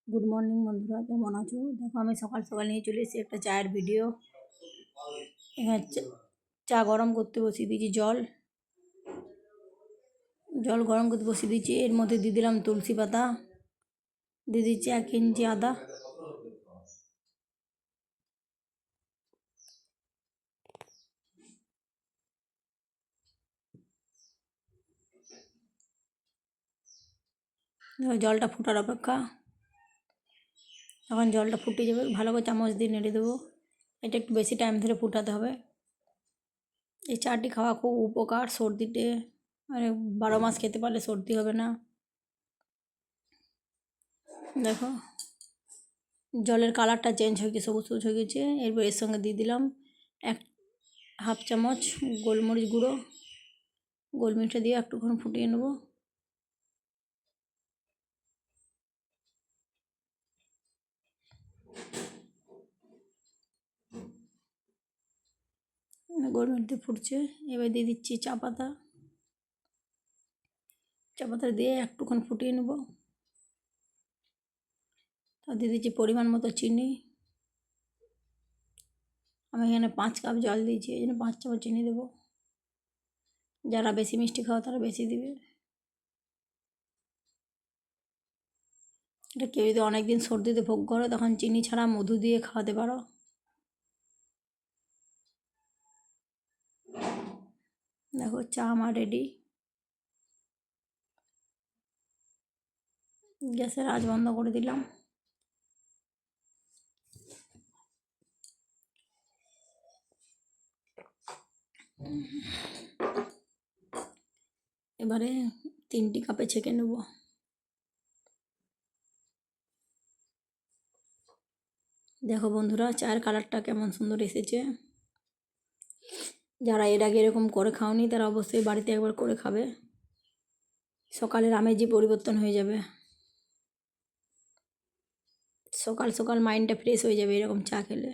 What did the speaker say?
Good morning বন্ধুরা, কেমন আছো? দেখো আমি সকাল সকাল নিয়ে চলে এসেছি একটা চায়ের ভিডিও। এখানে চা গরম করতে বসিয়ে দিয়েছি। জল গরম করতে বসিয়ে দিয়েছি। এর মধ্যে দিয়ে দিলাম তুলসী পাতা, দিয়ে দিচ্ছি 1 ইঞ্চি আদা, জলটা ফোটার অপেক্ষা। যখন জলটা ফুটে যাবে ভালো করে চামচ দিয়ে নেড়ে দেবো। এটা একটু বেশি টাইম ধরে ফুটাতে হবে। এই চাটি খাওয়া খুব উপকার সর্দিতে, মানে 12 মাস খেতে পারলে সর্দি হবে না। দেখো জলের কালারটা চেঞ্জ হয়ে গেছে, সবুজ সবুজ হয়ে গেছে। এরপর এর সঙ্গে দিয়ে দিলাম 1/2 চামচ গোলমরিচ গুঁড়ো। গোলমরিচটা দিয়ে একটুক্ষণ ফুটিয়ে নেব। গোলমরিচ দিয়ে ফুটছে। এবার দিয়ে দিচ্ছি চা পাতা দিয়ে একটুক্ষণ ফুটিয়ে নেব। তা দিয়ে দিচ্ছি পরিমাণ মতো চিনি। আমি এখানে 5 কাপ জল দিয়েছি, এই জন্য 5 চামচ চিনি দেবো। যারা বেশি মিষ্টি খাওয়া তারা বেশি দিবে। এটা কেউ যদি অনেকদিন সর্দিতে ভোগ করে তখন চিনি ছাড়া মধু দিয়ে খাওয়াতে পারো। দেখো চা আমার রেডি। গ্যাসের আঁচ বন্ধ করে দিলাম। এবারে 3টি কাপে ছেঁকে নেব। দেখো বন্ধুরা চায়ের কালারটা কেমন সুন্দর এসেছে। যারা এর আগে এরকম করে খাওনি তারা অবশ্যই বাড়িতে একবার করে খাবে। সকালের আমেজই পরিবর্তন হয়ে যাবে। সকাল সকাল মাইন্ডটা ফ্রেশ হয়ে যাবে এরকম চা খেলে।